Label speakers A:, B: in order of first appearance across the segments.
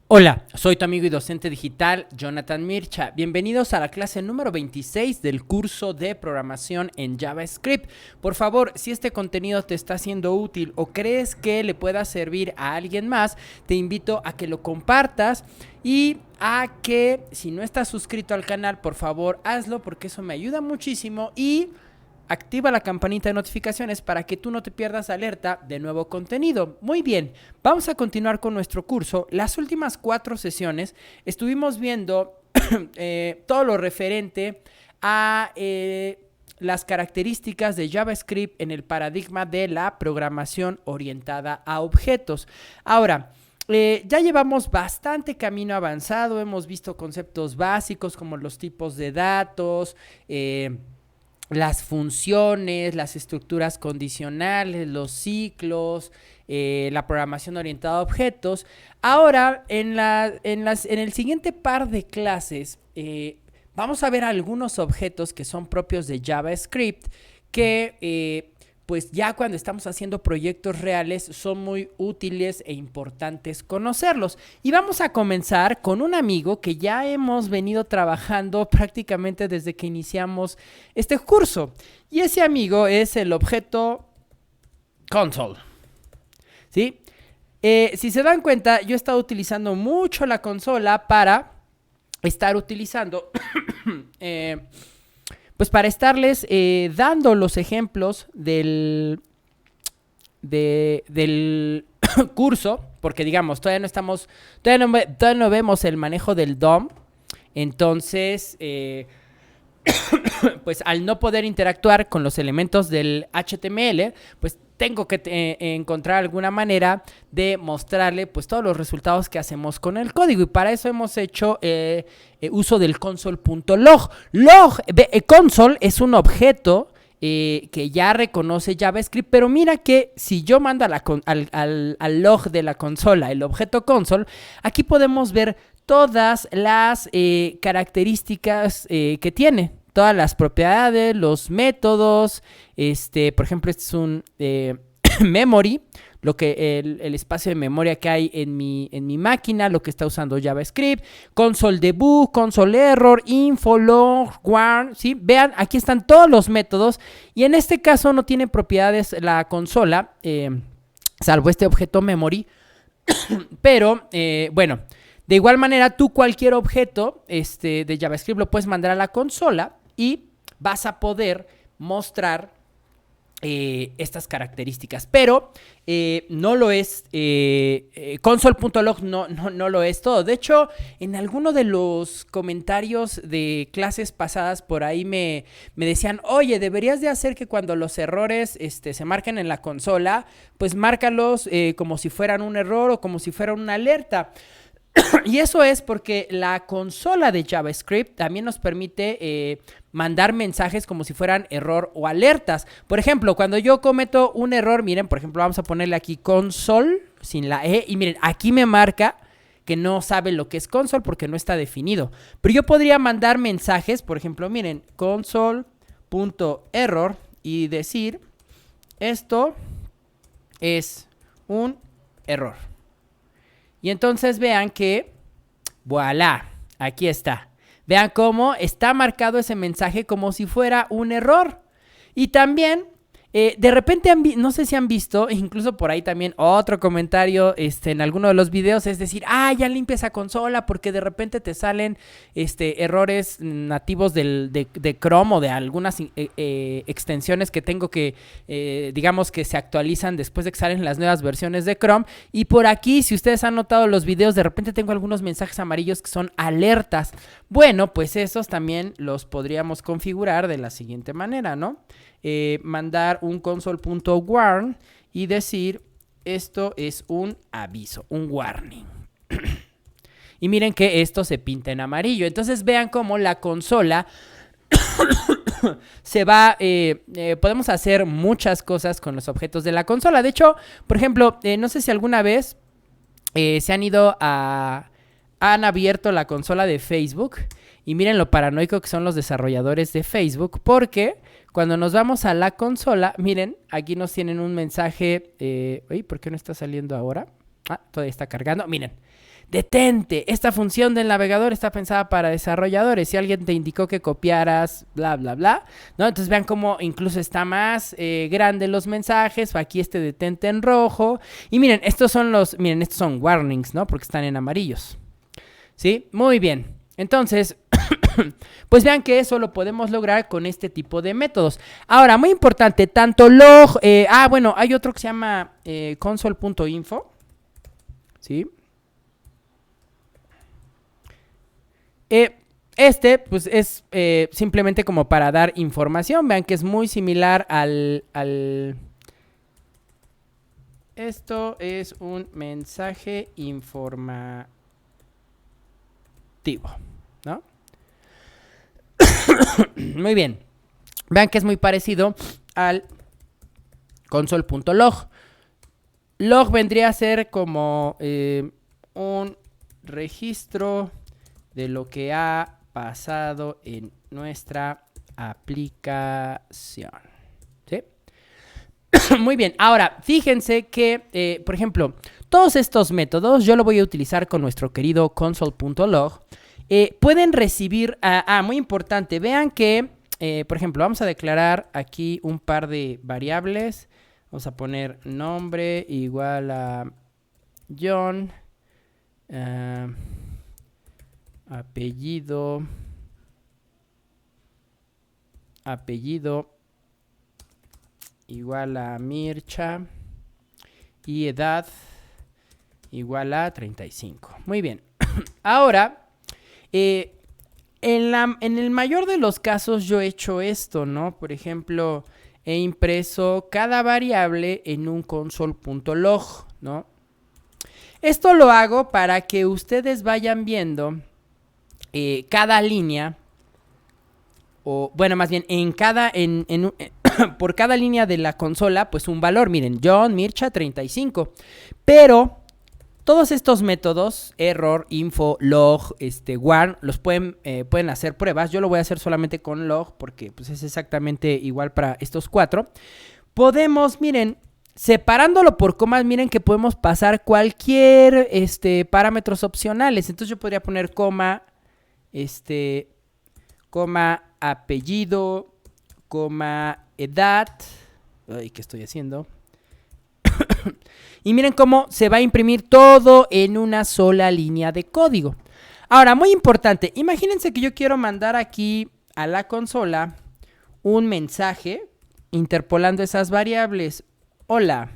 A: Hola, soy tu amigo y docente digital Jonathan Mircha. Bienvenidos a la clase número 26 del curso de programación en JavaScript. Por favor, si este contenido te está siendo útil o crees que le pueda servir a alguien más, te invito a que lo compartas y a que, si no estás suscrito al canal, por favor hazlo porque eso me ayuda muchísimo y activa la campanita de notificaciones para que tú no te pierdas alerta de nuevo contenido. Muy bien, vamos a continuar con nuestro curso. Las últimas 4 sesiones estuvimos viendo todo lo referente a las características de JavaScript en el paradigma de la programación orientada a objetos. Ahora, ya llevamos bastante camino avanzado, hemos visto conceptos básicos como los tipos de datos, las funciones, las estructuras condicionales, los ciclos, la programación orientada a objetos. Ahora, en el siguiente par de clases, vamos a ver algunos objetos que son propios de JavaScript que pues ya cuando estamos haciendo proyectos reales son muy útiles e importantes conocerlos. Y vamos a comenzar con un amigo que ya hemos venido trabajando prácticamente desde que iniciamos este curso. Y ese amigo es el objeto console. ¿Sí? Si se dan cuenta, yo he estado utilizando mucho la consola para estar utilizando... pues para estarles dando los ejemplos del curso, porque digamos, todavía no vemos el manejo del DOM, entonces, pues al no poder interactuar con los elementos del HTML, pues tengo que encontrar alguna manera de mostrarle pues todos los resultados que hacemos con el código, y para eso hemos hecho uso del console.log. Console es un objeto que ya reconoce JavaScript, pero mira que si yo mando al log de la consola el objeto console, aquí podemos ver todas las características que tiene, todas las propiedades, los métodos, por ejemplo, este es un memory, el espacio de memoria que hay en mi máquina, lo que está usando JavaScript, console debug, console error, info, log, warn, ¿sí? Vean, aquí están todos los métodos, y en este caso no tiene propiedades la consola, salvo este objeto memory, pero bueno, de igual manera tú cualquier objeto de JavaScript lo puedes mandar a la consola y vas a poder mostrar estas características, pero no lo es, console.log no lo es todo. De hecho, en alguno de los comentarios de clases pasadas por ahí me decían, oye, deberías de hacer que cuando los errores se marquen en la consola, pues márcalos como si fueran un error o como si fueran una alerta. Y eso es porque la consola de JavaScript también nos permite mandar mensajes como si fueran error o alertas. Por ejemplo, cuando yo cometo un error, miren, por ejemplo, vamos a ponerle aquí console sin la E, y miren, aquí me marca que no sabe lo que es console porque no está definido. Pero yo podría mandar mensajes, por ejemplo, miren, console.error y decir, esto es un error. Y entonces vean que, voilà, aquí está. Vean cómo está marcado ese mensaje como si fuera un error. Y también, de repente, no sé si han visto, incluso por ahí también otro comentario en alguno de los videos, es decir, ya limpia esa consola porque de repente te salen errores nativos de Chrome o de algunas extensiones que tengo que, digamos que se actualizan después de que salen las nuevas versiones de Chrome. Y por aquí, si ustedes han notado los videos, de repente tengo algunos mensajes amarillos que son alertas. Bueno, pues esos también los podríamos configurar de la siguiente manera, ¿no? Mandar un console.warn y decir, esto es un aviso, un warning. Y miren que esto se pinta en amarillo. Entonces vean cómo la consola se va, podemos hacer muchas cosas con los objetos de la consola. De hecho, por ejemplo, no sé si alguna vez se han abierto la consola de Facebook y miren lo paranoico que son los desarrolladores de Facebook, porque cuando nos vamos a la consola, miren, aquí nos tienen un mensaje, ¿por qué no está saliendo ahora? Todavía está cargando. Miren. Detente, esta función del navegador está pensada para desarrolladores. Si alguien te indicó que copiaras, bla, bla, bla, ¿no? Entonces vean cómo incluso está más grande los mensajes. Aquí este detente en rojo. Y miren, estos son warnings, ¿no? Porque están en amarillos. ¿Sí? Muy bien. Entonces, pues vean que eso lo podemos lograr con este tipo de métodos. Ahora, muy importante, tanto log... hay otro que se llama console.info. ¿Sí? Pues es simplemente como para dar información. Vean que es muy similar al... Esto es un mensaje informativo, ¿no? Muy bien. Vean que es muy parecido al console.log. Log vendría a ser como un registro de lo que ha pasado en nuestra aplicación. ¿Sí? Muy bien. Ahora, fíjense que, por ejemplo, todos estos métodos yo lo voy a utilizar con nuestro querido console.log. Pueden recibir, muy importante, vean que, por ejemplo, vamos a declarar aquí un par de variables. Vamos a poner nombre igual a John. Apellido igual a Mircha y edad igual a 35. Muy bien. Ahora, en el mayor de los casos yo he hecho esto, ¿no? Por ejemplo, he impreso cada variable en un console.log, ¿no? Esto lo hago para que ustedes vayan viendo cada línea, o bueno, más bien por cada línea de la consola, pues un valor. Miren, John, Mircha, 35. Pero todos estos métodos, error, info, log, warn, los pueden hacer pruebas. Yo lo voy a hacer solamente con log porque pues, es exactamente igual para estos 4. Podemos, miren, separándolo por comas, miren que podemos pasar cualquier parámetros opcionales. Entonces yo podría poner coma, coma apellido, coma edad. Ay, ¿qué estoy haciendo? Y miren cómo se va a imprimir todo en una sola línea de código. Ahora, muy importante, imagínense que yo quiero mandar aquí a la consola un mensaje interpolando esas variables. Hola,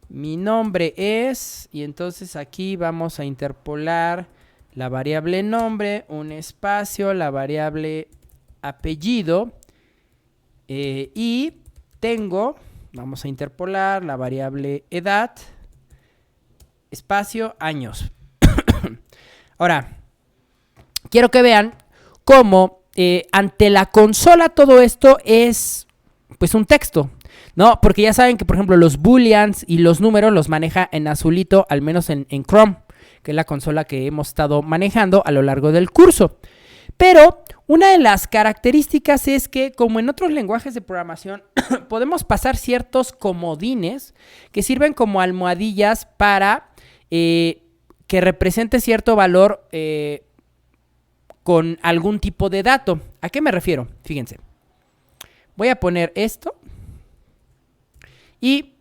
A: mi nombre es... Y entonces aquí vamos a interpolar la variable nombre, un espacio, la variable apellido. Y tengo... Vamos a interpolar la variable edad, espacio, años. Ahora, quiero que vean cómo ante la consola todo esto es pues un texto, ¿no? Porque ya saben que, por ejemplo, los booleans y los números los maneja en azulito, al menos en Chrome, que es la consola que hemos estado manejando a lo largo del curso. Pero una de las características es que, como en otros lenguajes de programación, podemos pasar ciertos comodines que sirven como almohadillas para que represente cierto valor con algún tipo de dato. ¿A qué me refiero? Fíjense. Voy a poner esto. Y,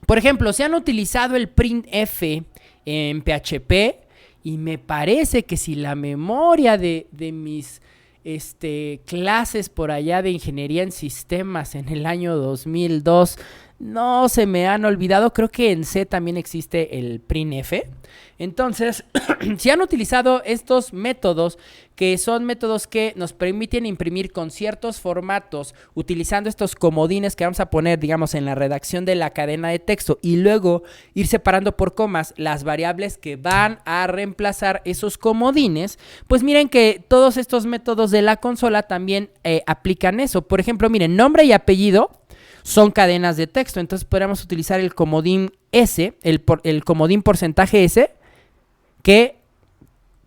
A: por ejemplo, se han utilizado el printf en PHP. Y me parece que si la memoria de mis clases por allá de ingeniería en sistemas en el año 2002 no se me han olvidado, creo que en C también existe el printf. Entonces, si han utilizado estos métodos, que son métodos que nos permiten imprimir con ciertos formatos, utilizando estos comodines que vamos a poner, digamos, en la redacción de la cadena de texto, y luego ir separando por comas las variables que van a reemplazar esos comodines, pues miren que todos estos métodos de la consola también aplican eso. Por ejemplo, miren, nombre y apellido son cadenas de texto, entonces podríamos utilizar el comodín S, el comodín porcentaje S, que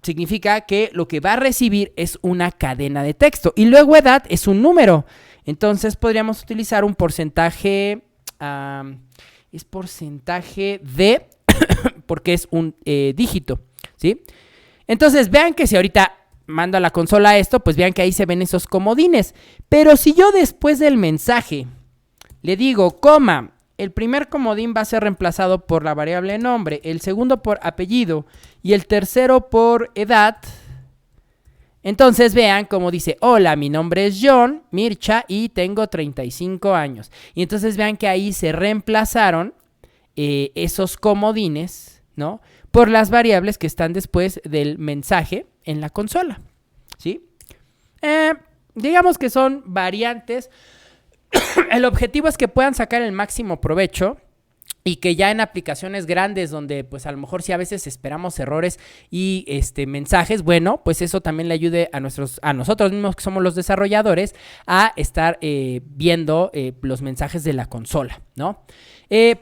A: significa que lo que va a recibir es una cadena de texto. Y luego edad es un número. Entonces podríamos utilizar un porcentaje, es porcentaje de, porque es un dígito, ¿sí? Entonces vean que si ahorita mando a la consola esto, pues vean que ahí se ven esos comodines. Pero si yo después del mensaje le digo, coma, el primer comodín va a ser reemplazado por la variable nombre, el segundo por apellido y el tercero por edad. Entonces vean como dice, hola, mi nombre es John Mircha y tengo 35 años. Y entonces vean que ahí se reemplazaron esos comodines, ¿no? Por las variables que están después del mensaje en la consola, ¿sí? Digamos que son variantes. El objetivo es que puedan sacar el máximo provecho y que ya en aplicaciones grandes donde pues a lo mejor sí a veces esperamos errores y mensajes, bueno, pues eso también le ayude a nosotros mismos que somos los desarrolladores a estar viendo los mensajes de la consola, ¿no?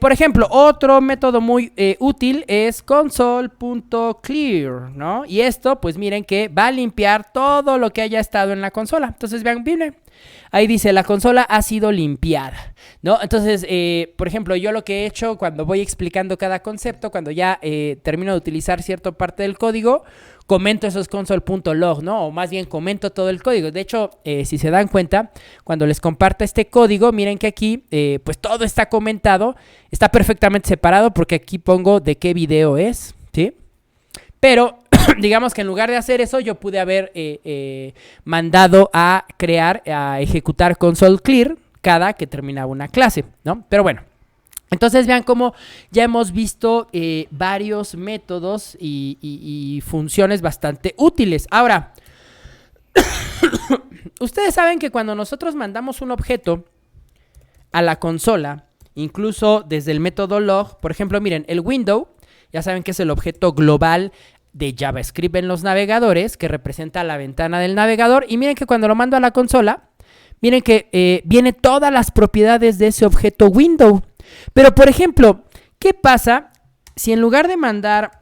A: Por ejemplo, otro método muy útil es console.clear, ¿no? Y esto, pues miren que va a limpiar todo lo que haya estado en la consola. Entonces vean, miren, ahí dice, la consola ha sido limpiada, ¿no? Entonces, por ejemplo, yo lo que he hecho cuando voy explicando cada concepto, cuando ya termino de utilizar cierta parte del código, comento esos console.log, ¿no? O más bien comento todo el código. De hecho, si se dan cuenta, cuando les comparto este código, miren que aquí, pues todo está comentado, está perfectamente separado porque aquí pongo de qué video es, ¿sí? Pero digamos que en lugar de hacer eso, yo pude haber mandado a ejecutar console clear cada que terminaba una clase, ¿no? Pero bueno, entonces vean cómo ya hemos visto varios métodos y funciones bastante útiles. Ahora, ustedes saben que cuando nosotros mandamos un objeto a la consola, incluso desde el método log, por ejemplo, miren, el window, ya saben que es el objeto global de JavaScript en los navegadores, que representa la ventana del navegador, y miren que cuando lo mando a la consola, miren que viene todas las propiedades de ese objeto window. Pero, por ejemplo, ¿qué pasa si en lugar de mandar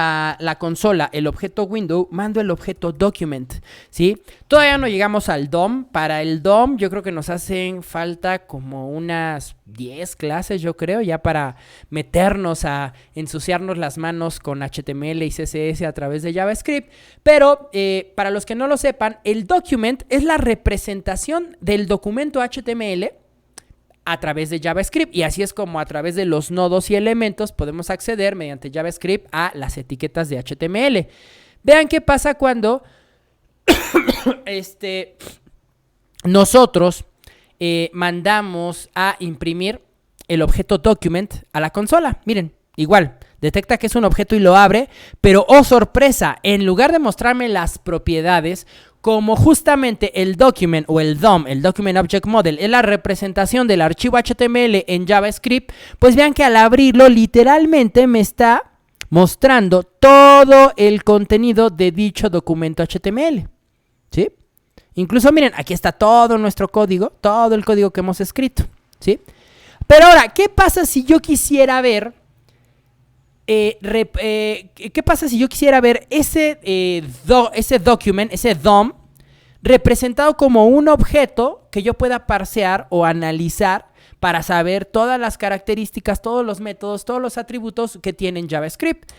A: a la consola el objeto window, mando el objeto document, ¿sí? Todavía no llegamos al DOM. Para el DOM yo creo que nos hacen falta como unas 10 clases, yo creo, ya para meternos a ensuciarnos las manos con HTML y CSS a través de JavaScript. Pero para los que no lo sepan, el document es la representación del documento HTML a través de JavaScript, y así es como a través de los nodos y elementos podemos acceder mediante JavaScript a las etiquetas de HTML. Vean qué pasa cuando nosotros mandamos a imprimir el objeto document a la consola. Miren, igual, detecta que es un objeto y lo abre, pero ¡oh sorpresa! En lugar de mostrarme las propiedades, como justamente el document o el DOM, el Document Object Model, es la representación del archivo HTML en JavaScript, pues vean que al abrirlo literalmente me está mostrando todo el contenido de dicho documento HTML, ¿sí? Incluso miren, aquí está todo nuestro código, todo el código que hemos escrito, ¿sí? Pero ahora, ¿qué pasa si yo quisiera ver ¿qué pasa si yo quisiera ver ese document, ese DOM, representado como un objeto que yo pueda parsear o analizar para saber todas las características, todos los métodos, todos los atributos que tiene JavaScript?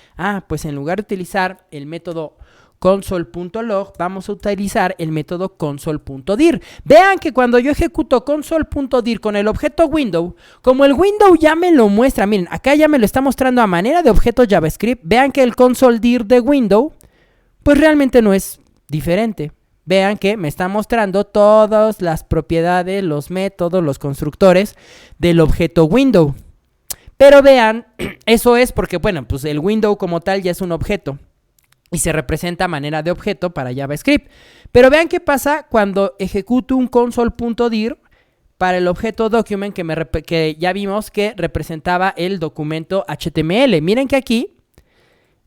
A: Pues en lugar de utilizar el método console.log, vamos a utilizar el método console.dir. Vean que cuando yo ejecuto console.dir con el objeto window, como el window ya me lo muestra, miren, acá ya me lo está mostrando a manera de objeto JavaScript, vean que el console.dir de window, pues realmente no es diferente. Vean que me está mostrando todas las propiedades, los métodos, los constructores del objeto window. Pero vean, eso es porque, bueno, pues el window como tal ya es un objeto y se representa a manera de objeto para JavaScript. Pero vean qué pasa cuando ejecuto un console.dir para el objeto document que ya vimos que representaba el documento HTML. Miren que aquí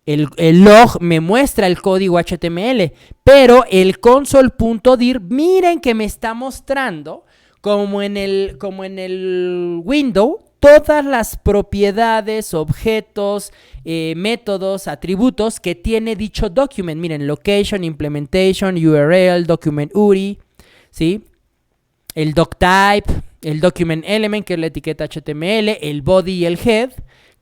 A: el log me muestra el código HTML, pero el console.dir, miren que me está mostrando como en el window todas las propiedades, objetos, métodos, atributos que tiene dicho document. Miren, location, implementation, URL, document URI, ¿sí? El doctype, el document element, que es la etiqueta HTML, el body y el head,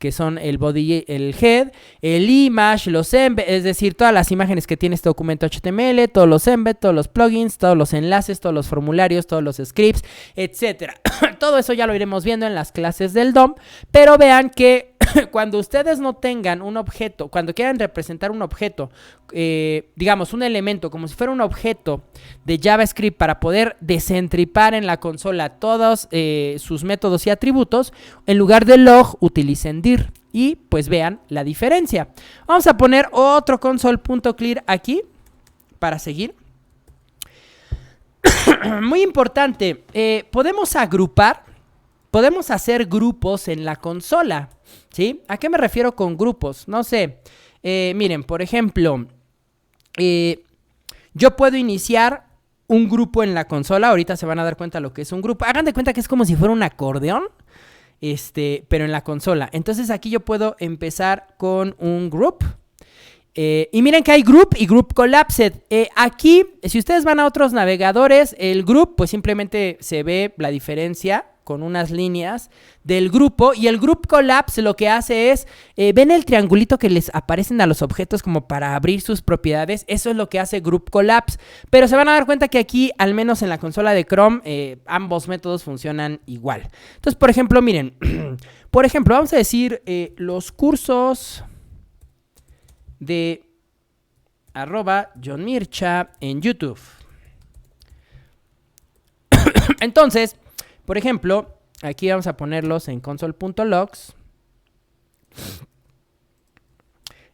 A: que son el body, el head, el image, los embed, es decir, todas las imágenes que tiene este documento HTML, todos los embed, todos los plugins, todos los enlaces, todos los formularios, todos los scripts, etcétera. Todo eso ya lo iremos viendo en las clases del DOM, pero vean que cuando ustedes no tengan un objeto, cuando quieran representar un objeto, digamos un elemento como si fuera un objeto de JavaScript para poder desentripar en la consola todos sus métodos y atributos, en lugar de log utilicen dir y pues vean la diferencia. Vamos a poner otro console.clear aquí para seguir. Muy importante, podemos agrupar, podemos hacer grupos en la consola, ¿sí? ¿A qué me refiero con grupos? No sé, miren, por ejemplo, yo puedo iniciar un grupo en la consola, ahorita se van a dar cuenta lo que es un grupo, hagan de cuenta que es como si fuera un acordeón, pero en la consola. Entonces aquí yo puedo empezar con un group. Y miren que hay group y group collapsed. Aquí, si ustedes van a otros navegadores, el group, pues simplemente se ve la diferencia con unas líneas del grupo. Y el group collapse lo que hace es, ven el triangulito que les aparecen a los objetos como para abrir sus propiedades. Eso es lo que hace group collapse. Pero se van a dar cuenta que aquí, al menos en la consola de Chrome, ambos métodos funcionan igual. Entonces, por ejemplo, miren, por ejemplo, vamos a decir los cursos de @John Mircha en YouTube. Entonces, por ejemplo, aquí vamos a ponerlos en console.logs.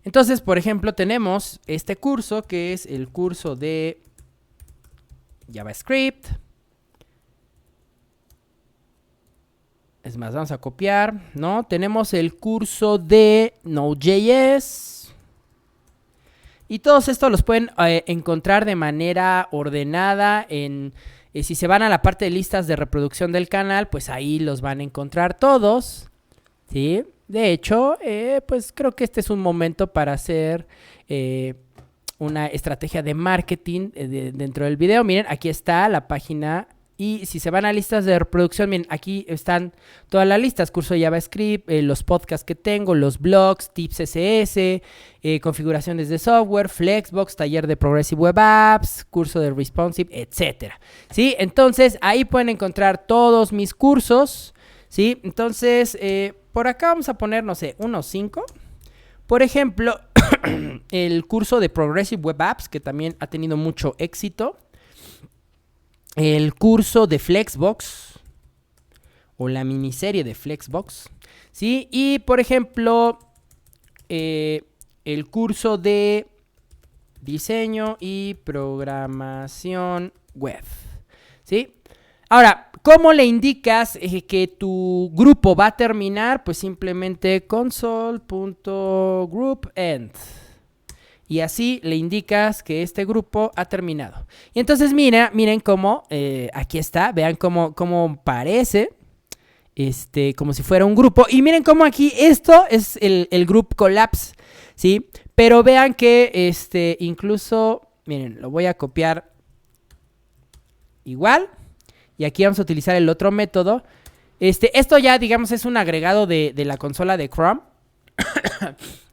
A: Entonces, por ejemplo, tenemos este curso que es el curso de JavaScript. Es más, vamos a copiar, ¿no? Tenemos el curso de Node.js. Y todos estos los pueden encontrar de manera ordenada en... si se van a la parte de listas de reproducción del canal, pues ahí los van a encontrar todos, ¿sí? De hecho, pues creo que este es un momento para hacer una estrategia de marketing dentro del video. Miren, aquí está la página. Y si se van a listas de reproducción, miren, aquí están todas las listas, curso de JavaScript, los podcasts que tengo, los blogs, tips SS, configuraciones de software, Flexbox, taller de Progressive Web Apps, curso de Responsive, etcétera, ¿sí? Entonces, ahí pueden encontrar todos mis cursos, ¿sí? Entonces, por acá vamos a poner, no sé, unos 5. Por ejemplo, el curso de Progressive Web Apps, que también ha tenido mucho éxito. El curso de Flexbox o la miniserie de Flexbox, ¿sí? Y, por ejemplo, el curso de diseño y programación web, ¿sí? Ahora, ¿cómo le indicas que tu grupo va a terminar? Pues simplemente console.groupEnd. Y así le indicas que este grupo ha terminado. Y entonces miren cómo, aquí está, vean cómo parece, como si fuera un grupo. Y miren cómo aquí, esto es el group collapse, ¿sí? Pero vean que incluso, miren, lo voy a copiar igual. Y aquí vamos a utilizar el otro método. Esto ya, digamos, es un agregado de la consola de Chrome.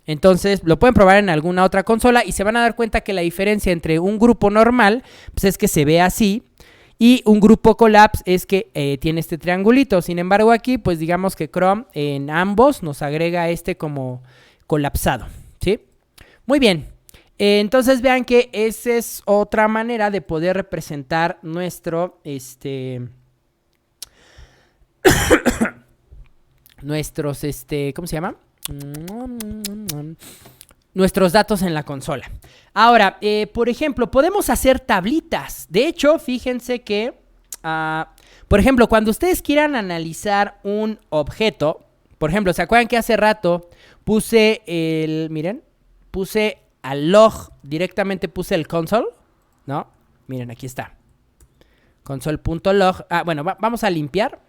A: Entonces lo pueden probar en alguna otra consola y se van a dar cuenta que la diferencia entre un grupo normal pues es que se ve así y un grupo collapse es que tiene este triangulito. Sin embargo aquí pues digamos que Chrome en ambos nos agrega como colapsado, ¿sí? Muy bien, entonces vean que esa es otra manera de poder representar nuestro nuestros ¿cómo se llama? Nuestros datos en la consola. Ahora, por ejemplo, podemos hacer tablitas. De hecho, fíjense que, por ejemplo, cuando ustedes quieran analizar un objeto, por ejemplo, ¿se acuerdan que hace rato puse puse al log, directamente puse el console? ¿No? Miren, aquí está. Console.log. Bueno, vamos a limpiar.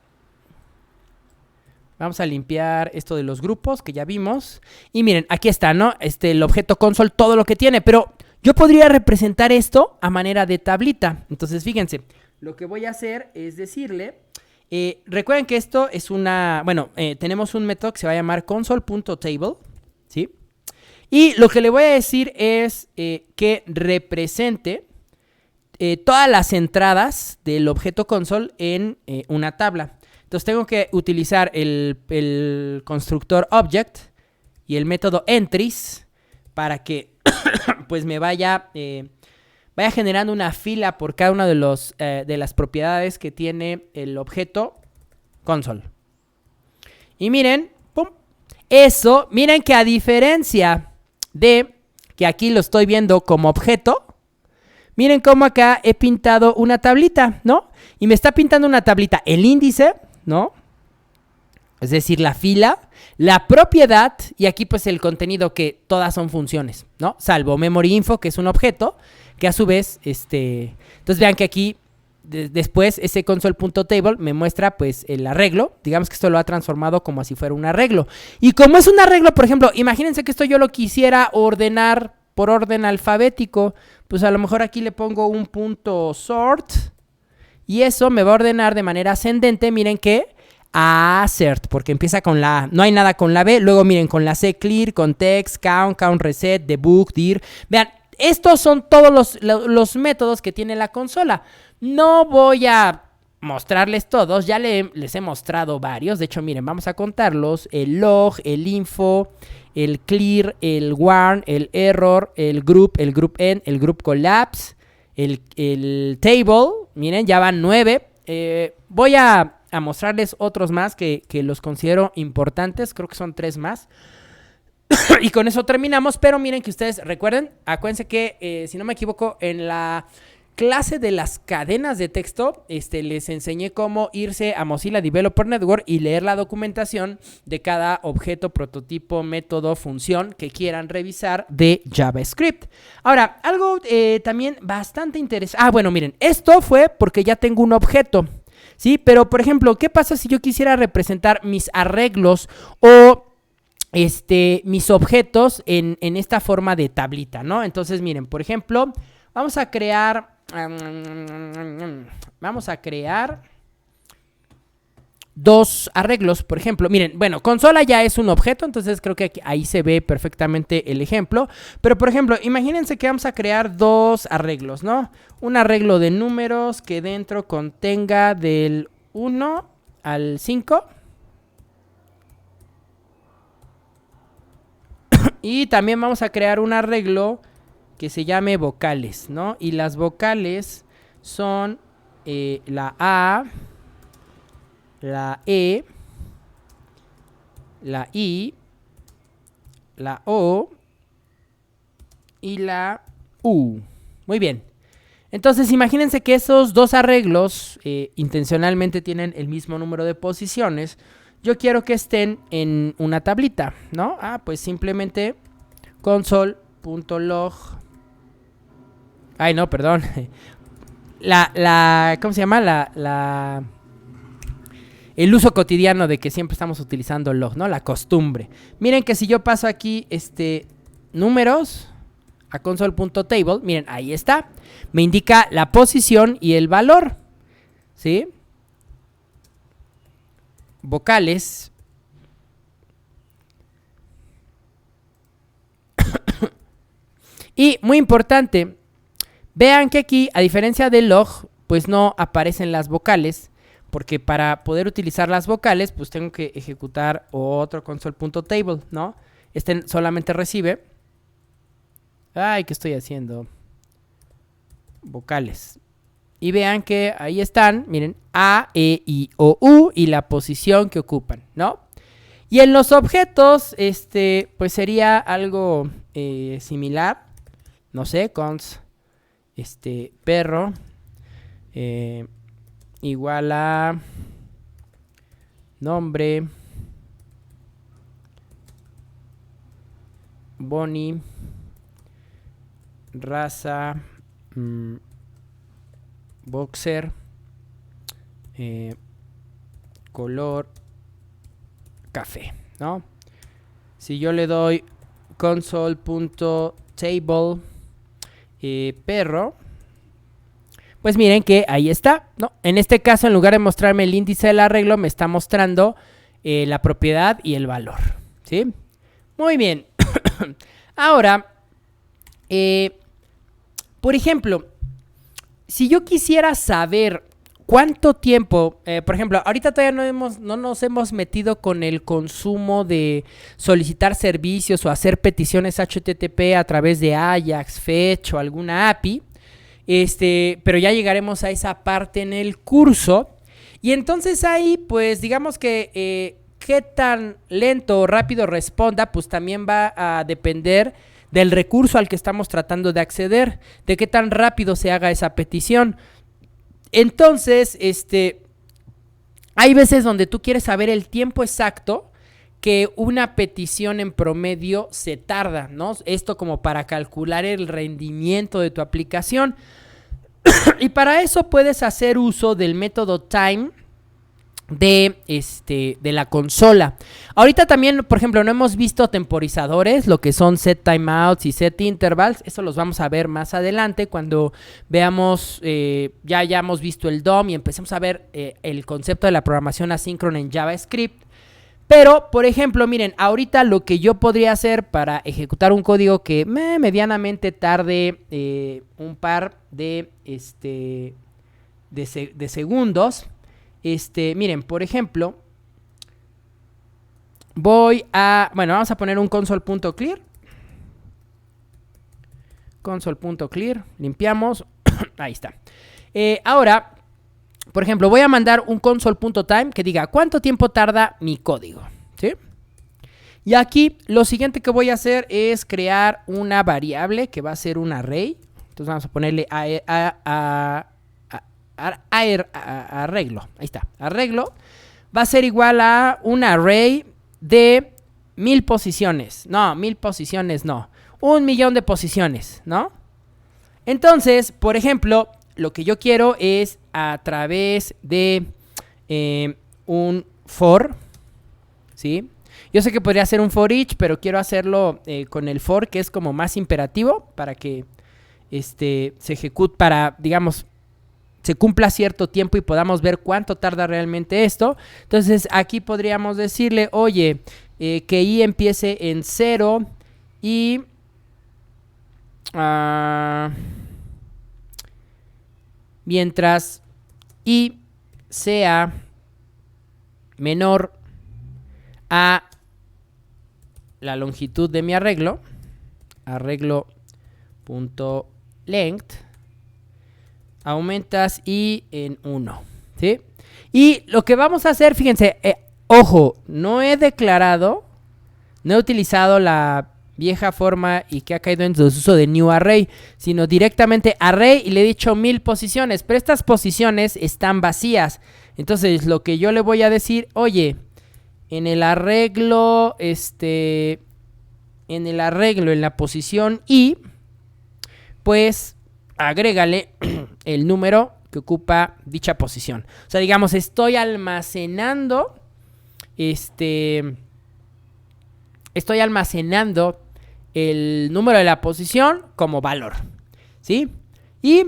A: Vamos a limpiar esto de los grupos que ya vimos. Y miren, aquí está, ¿no? El objeto console, todo lo que tiene. Pero yo podría representar esto a manera de tablita. Entonces, fíjense, lo que voy a hacer es decirle, Recuerden que esto es tenemos un método que se va a llamar console.table, ¿sí? Y lo que le voy a decir es que represente todas las entradas del objeto console en una tabla. Entonces tengo que utilizar el constructor object y el método entries para que pues me vaya generando una fila por cada una de las propiedades que tiene el objeto console. Y miren, ¡pum! Eso, miren que a diferencia de que aquí lo estoy viendo como objeto, miren cómo acá he pintado una tablita, ¿no? Y me está pintando una tablita el índice, ¿no? Es decir, la fila, la propiedad y aquí pues el contenido, que todas son funciones, ¿no? Salvo memory info, que es un objeto, que a su vez, entonces vean que aquí después ese console.table me muestra pues el arreglo. Digamos que esto lo ha transformado como si fuera un arreglo. Y como es un arreglo, por ejemplo, imagínense que esto yo lo quisiera ordenar por orden alfabético, pues a lo mejor aquí le pongo un punto sort y eso me va a ordenar de manera ascendente. Miren que assert, porque empieza con la A, no hay nada con la B, luego miren con la C, clear, context, count reset, debug, dir. Vean, estos son todos los métodos que tiene la consola. No voy a mostrarles todos, ya les he mostrado varios. De hecho, miren, vamos a contarlos: el log, el info, el clear, el warn, el error, el group end, el group collapse, el table. Miren, ya van 9. Voy a mostrarles otros más que los considero importantes. Creo que son 3 más. Y con eso terminamos. Pero miren que ustedes recuerden, acuérdense que, si no me equivoco, en la clase de las cadenas de texto, les enseñé cómo irse a Mozilla Developer Network y leer la documentación de cada objeto, prototipo, método, función que quieran revisar de JavaScript. Ahora, algo también bastante interesante. Bueno, miren, esto fue porque ya tengo un objeto, ¿sí? Pero, por ejemplo, ¿qué pasa si yo quisiera representar mis arreglos o mis objetos en esta forma de tablita, ¿no? Entonces, miren, por ejemplo, vamos a crear dos arreglos, por ejemplo. Miren, bueno, consola ya es un objeto, entonces creo que ahí se ve perfectamente el ejemplo. Pero, por ejemplo, imagínense que vamos a crear 2 arreglos, ¿no? Un arreglo de números que dentro contenga del 1 al 5. Y también vamos a crear un arreglo que se llame vocales, ¿no? Y las vocales son la A, la E, la I, la O y la U. Muy bien. Entonces, imagínense que esos 2 arreglos intencionalmente tienen el mismo número de posiciones. Yo quiero que estén en una tablita, ¿no? Pues simplemente console.log. Ay, no, perdón. ¿Cómo se llama? El uso cotidiano de que siempre estamos utilizando log, ¿no? La costumbre. Miren que si yo paso aquí números a console.table, miren, ahí está. Me indica la posición y el valor, ¿sí? Vocales. Y muy importante, vean que aquí, a diferencia del log, pues no aparecen las vocales, porque para poder utilizar las vocales, pues tengo que ejecutar otro console.table, ¿no? Solamente recibe. Ay, ¿qué estoy haciendo? Vocales. Y vean que ahí están, miren, A, E, I, O, U y la posición que ocupan, ¿no? Y en los objetos, pues sería algo similar. No sé, cons, perro, igual a nombre, Bonnie, raza, boxer, color café, ¿no? Si yo le doy console.table perro, pues miren que ahí está, ¿no? En este caso, en lugar de mostrarme el índice del arreglo, me está mostrando la propiedad y el valor, ¿sí? Muy bien. Ahora, por ejemplo, si yo quisiera saber cuánto tiempo, por ejemplo, ahorita todavía no nos hemos metido con el consumo de solicitar servicios o hacer peticiones HTTP a través de Ajax, Fetch o alguna API, pero ya llegaremos a esa parte en el curso. Y entonces ahí, pues digamos que qué tan lento o rápido responda, pues también va a depender del recurso al que estamos tratando de acceder, de qué tan rápido se haga esa petición. Entonces, hay veces donde tú quieres saber el tiempo exacto que una petición en promedio se tarda, ¿no? Esto como para calcular el rendimiento de tu aplicación. Y para eso puedes hacer uso del método time de la consola. Ahorita también, por ejemplo, no hemos visto temporizadores, lo que son set timeouts y set intervals. Eso los vamos a ver más adelante cuando veamos, ya hayamos visto el DOM y empecemos a ver el concepto de la programación asíncrona en JavaScript. Pero, por ejemplo, miren, ahorita lo que yo podría hacer para ejecutar un código que medianamente tarde un par de segundos. Miren, por ejemplo, vamos a poner un console.clear. Console.clear, limpiamos, ahí está. Ahora, por ejemplo, voy a mandar un console.time que diga cuánto tiempo tarda mi código, ¿sí? Y aquí lo siguiente que voy a hacer es crear una variable que va a ser un array. Entonces vamos a ponerle arreglo, ahí está, arreglo, va a ser igual a un array de 1000 posiciones, no, 1000 posiciones no, 1.000.000 de posiciones, ¿no? Entonces, por ejemplo, lo que yo quiero es a través de un for, ¿sí? Yo sé que podría ser un for each, pero quiero hacerlo con el for, que es como más imperativo, para que se ejecute, para, digamos, se cumpla cierto tiempo y podamos ver cuánto tarda realmente esto. Entonces aquí podríamos decirle, oye, que i empiece en 0 y mientras i sea menor a la longitud de mi arreglo, arreglo.length, aumentas i en 1, ¿sí? Y lo que vamos a hacer, fíjense, ojo, no he utilizado la vieja forma y que ha caído en desuso de new array, sino directamente array y le he dicho 1000 posiciones, pero estas posiciones están vacías. Entonces lo que yo le voy a decir, oye, en el arreglo, en la posición i, pues agrégale el número que ocupa dicha posición. O sea, digamos, estoy almacenando el número de la posición como valor, ¿sí? Y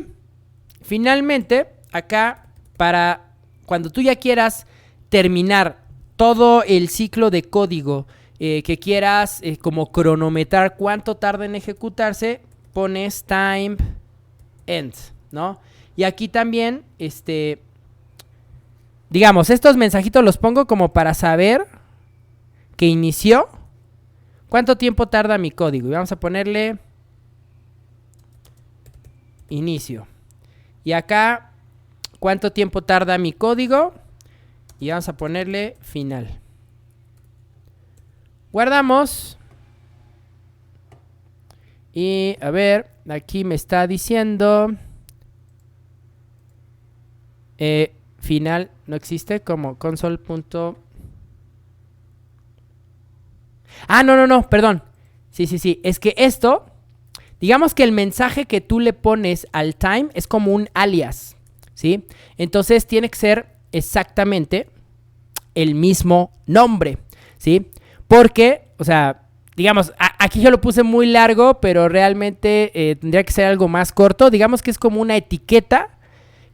A: finalmente, acá, para cuando tú ya quieras terminar todo el ciclo de código que quieras como cronometrar cuánto tarda en ejecutarse, pones time end, ¿no? Y aquí también, digamos, estos mensajitos los pongo como para saber que inició. ¿Cuánto tiempo tarda mi código? Y vamos a ponerle inicio. Y acá, ¿cuánto tiempo tarda mi código? Y vamos a ponerle final. Guardamos. Y a ver, aquí me está diciendo final no existe como console. No, perdón. Sí, es que esto, digamos que el mensaje que tú le pones al time es como un alias, ¿sí? Entonces tiene que ser exactamente el mismo nombre, ¿sí? Porque, o sea, digamos, aquí yo lo puse muy largo, pero realmente tendría que ser algo más corto. Digamos que es como una etiqueta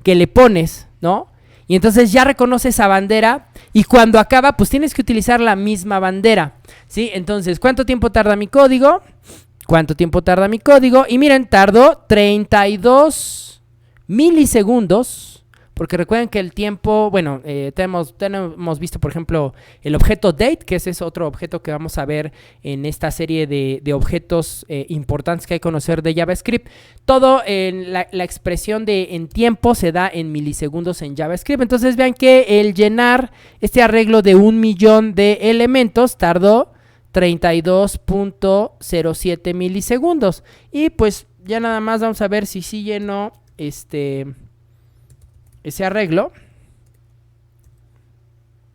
A: que le pones, ¿no? Y entonces ya reconoce esa bandera y cuando acaba, pues tienes que utilizar la misma bandera, ¿sí? Entonces, ¿cuánto tiempo tarda mi código? ¿Cuánto tiempo tarda mi código? Y miren, tardó 32 milisegundos. Porque recuerden que el tiempo, bueno, tenemos visto, por ejemplo, el objeto date, que ese es otro objeto que vamos a ver en esta serie de objetos importantes que hay que conocer de JavaScript. Todo la expresión en tiempo se da en milisegundos en JavaScript. Entonces vean que el llenar este arreglo de 1.000.000 de elementos tardó 32.07 milisegundos. Y pues ya nada más vamos a ver si sí llenó ese arreglo.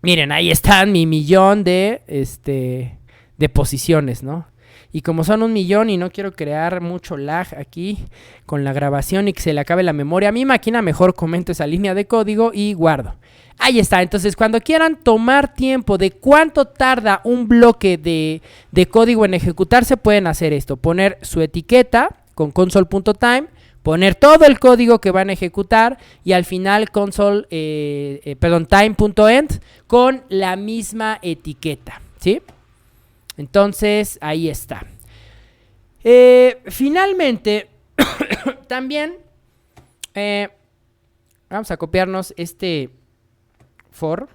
A: Miren, ahí están mi 1.000.000 de posiciones, ¿no? Y como son 1.000.000 y no quiero crear mucho lag aquí con la grabación y que se le acabe la memoria a mi máquina, mejor comento esa línea de código y guardo. Ahí está. Entonces, cuando quieran tomar tiempo de cuánto tarda un bloque de código en ejecutarse, pueden hacer esto. Poner su etiqueta con console.time, poner todo el código que van a ejecutar y al final time.end con la misma etiqueta, ¿sí? Entonces, ahí está. Finalmente, también vamos a copiarnos este for.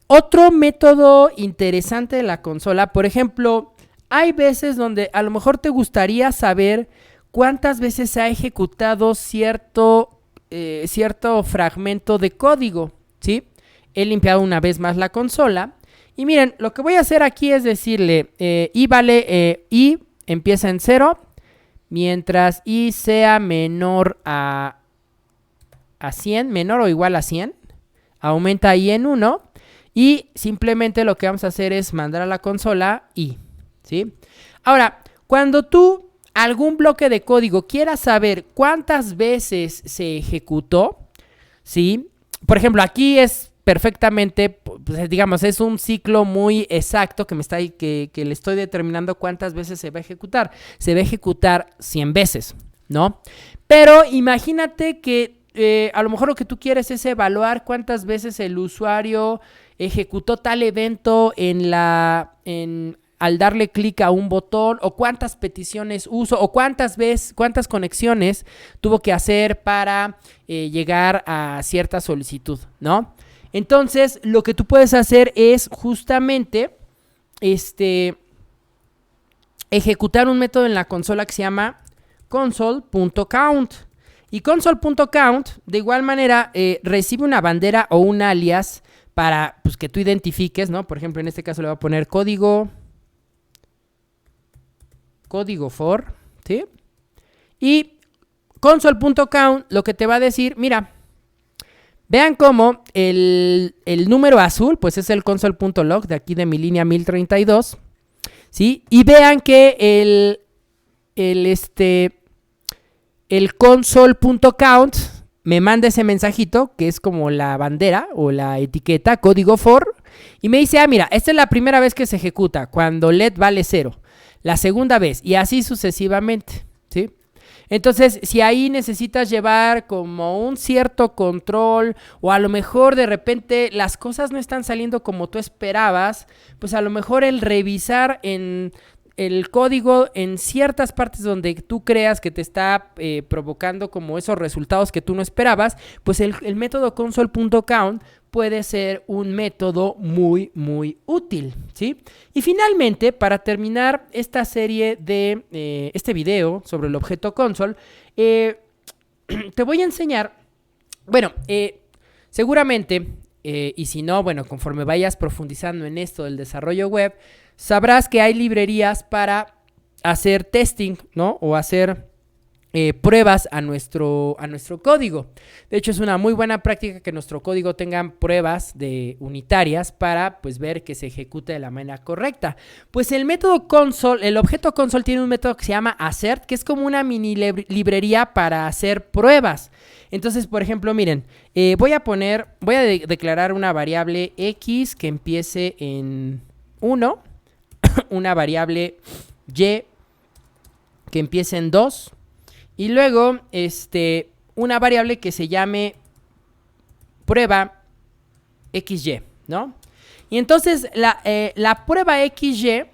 A: Otro método interesante de la consola, por ejemplo, hay veces donde a lo mejor te gustaría saber cuántas veces se ha ejecutado cierto fragmento de código, ¿sí? He limpiado una vez más la consola. Y miren, lo que voy a hacer aquí es decirle i vale, i empieza en 0, mientras i sea menor a 100, menor o igual a 100, aumenta i en 1, y simplemente lo que vamos a hacer es mandar a la consola i, ¿sí? Ahora, cuando tú algún bloque de código quieras saber cuántas veces se ejecutó, ¿sí? Por ejemplo, aquí es perfectamente, pues, digamos, es un ciclo muy exacto que le estoy determinando cuántas veces se va a ejecutar. Se va a ejecutar 100 veces, ¿no? Pero imagínate que a lo mejor lo que tú quieres es evaluar cuántas veces el usuario ejecutó tal evento al darle clic a un botón, o cuántas peticiones uso, o cuántas conexiones tuvo que hacer para llegar a cierta solicitud, ¿no? Entonces, lo que tú puedes hacer es justamente ejecutar un método en la consola que se llama console.count. Y console.count, de igual manera, recibe una bandera o un alias para pues, que tú identifiques, ¿no? Por ejemplo, en este caso le voy a poner código for, ¿sí? Y console.count lo que te va a decir, mira, vean cómo el número azul, pues es el console.log de aquí de mi línea 1032, ¿sí? Y vean que el console.count me manda ese mensajito, que es como la bandera o la etiqueta, código for, y me dice, mira, esta es la primera vez que se ejecuta, cuando LED vale 0, la segunda vez, y así sucesivamente, ¿sí? Entonces, si ahí necesitas llevar como un cierto control, o a lo mejor de repente las cosas no están saliendo como tú esperabas, pues a lo mejor el revisar en el código en ciertas partes donde tú creas que te está provocando como esos resultados que tú no esperabas, pues el método console.count puede ser un método muy, muy útil, ¿sí? Y finalmente, para terminar esta serie de este video sobre el objeto console, te voy a enseñar, bueno, seguramente, y si no, bueno, conforme vayas profundizando en esto del desarrollo web, sabrás que hay librerías para hacer testing, ¿no? O hacer pruebas a nuestro código. De hecho, es una muy buena práctica que nuestro código tenga pruebas unitarias para pues ver que se ejecute de la manera correcta. Pues el método console, el objeto console tiene un método que se llama assert, que es como una mini librería para hacer pruebas. Entonces, por ejemplo, miren, voy a declarar una variable x que empiece en 1, una variable y que empiece en 2, y luego una variable que se llame prueba XY, ¿no? Y entonces la prueba XY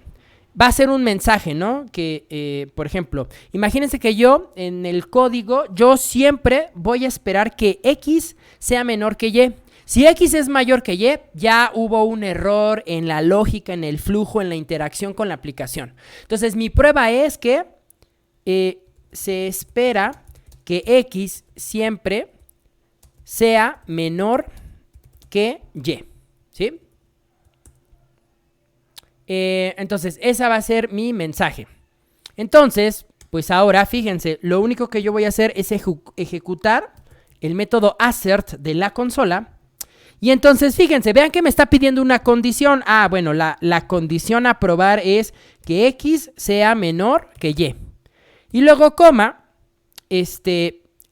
A: va a ser un mensaje, ¿no? Que, por ejemplo, imagínense que yo en el código, yo siempre voy a esperar que X sea menor que Y. Si X es mayor que Y, ya hubo un error en la lógica, en el flujo, en la interacción con la aplicación. Entonces, mi prueba es que se espera que X siempre sea menor que Y, ¿sí? Entonces, esa va a ser mi mensaje. Entonces, pues ahora, fíjense, lo único que yo voy a hacer es ejecutar el método assert de la consola. Y entonces, fíjense, vean que me está pidiendo una condición. Ah, bueno, la condición a probar es que X sea menor que Y. Y luego, coma,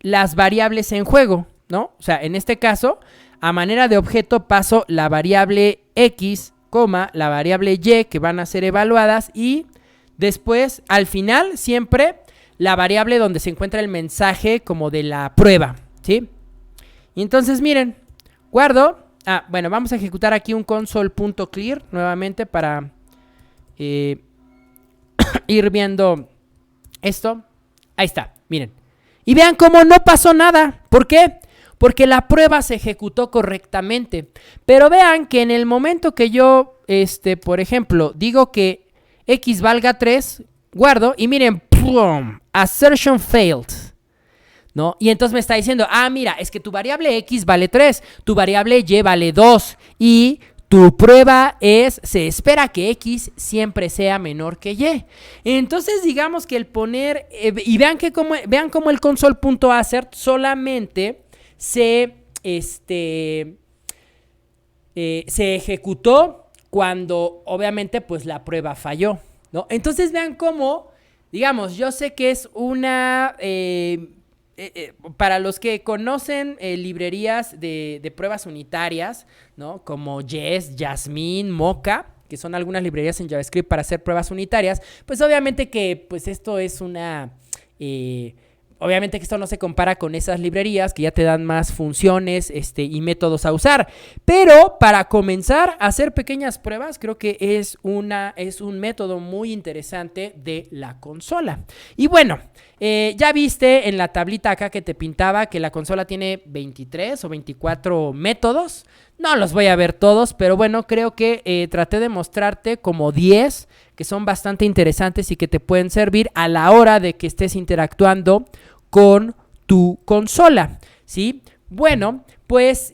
A: las variables en juego, ¿no? O sea, en este caso, a manera de objeto paso la variable X, la variable Y, que van a ser evaluadas, y después, al final, siempre la variable donde se encuentra el mensaje como de la prueba, ¿sí? Y entonces, miren, guardo. Ah, bueno, vamos a ejecutar aquí un console.clear nuevamente para ir viendo esto. Ahí está, miren. Y vean cómo no pasó nada. ¿Por qué? Porque la prueba se ejecutó correctamente. Pero vean que en el momento que yo, por ejemplo, digo que X valga 3, guardo y miren, ¡pum! Assertion failed, ¿no? Y entonces me está diciendo, ah, mira, es que tu variable X vale 3, tu variable Y vale 2 y tu prueba se espera que X siempre sea menor que Y. Entonces, digamos que el poner, y vean cómo el console.assert solamente se ejecutó cuando, obviamente, pues la prueba falló, ¿no? Entonces, vean cómo, digamos, yo sé que es una... para los que conocen librerías de pruebas unitarias, ¿no? Como Jest, Jasmine, Mocha, que son algunas librerías en JavaScript para hacer pruebas unitarias, pues obviamente que pues esto es una... obviamente que esto no se compara con esas librerías que ya te dan más funciones y métodos a usar. Pero para comenzar a hacer pequeñas pruebas, creo que es un método muy interesante de la consola. Y bueno, ya viste en la tablita acá que te pintaba que la consola tiene 23 o 24 métodos. No los voy a ver todos, pero bueno, creo que traté de mostrarte como 10 que son bastante interesantes y que te pueden servir a la hora de que estés interactuando con tu consola, ¿sí? Bueno, pues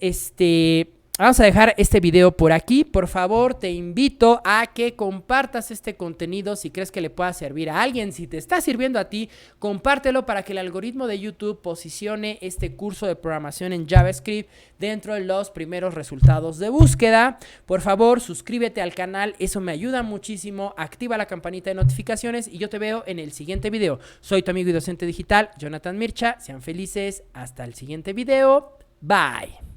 A: vamos a dejar este video por aquí. Por favor, te invito a que compartas este contenido si crees que le pueda servir a alguien. Si te está sirviendo a ti, compártelo para que el algoritmo de YouTube posicione este curso de programación en JavaScript dentro de los primeros resultados de búsqueda. Por favor, suscríbete al canal, eso me ayuda muchísimo. Activa la campanita de notificaciones y yo te veo en el siguiente video. Soy tu amigo y docente digital, Jonathan Mircha. Sean felices. Hasta el siguiente video. Bye.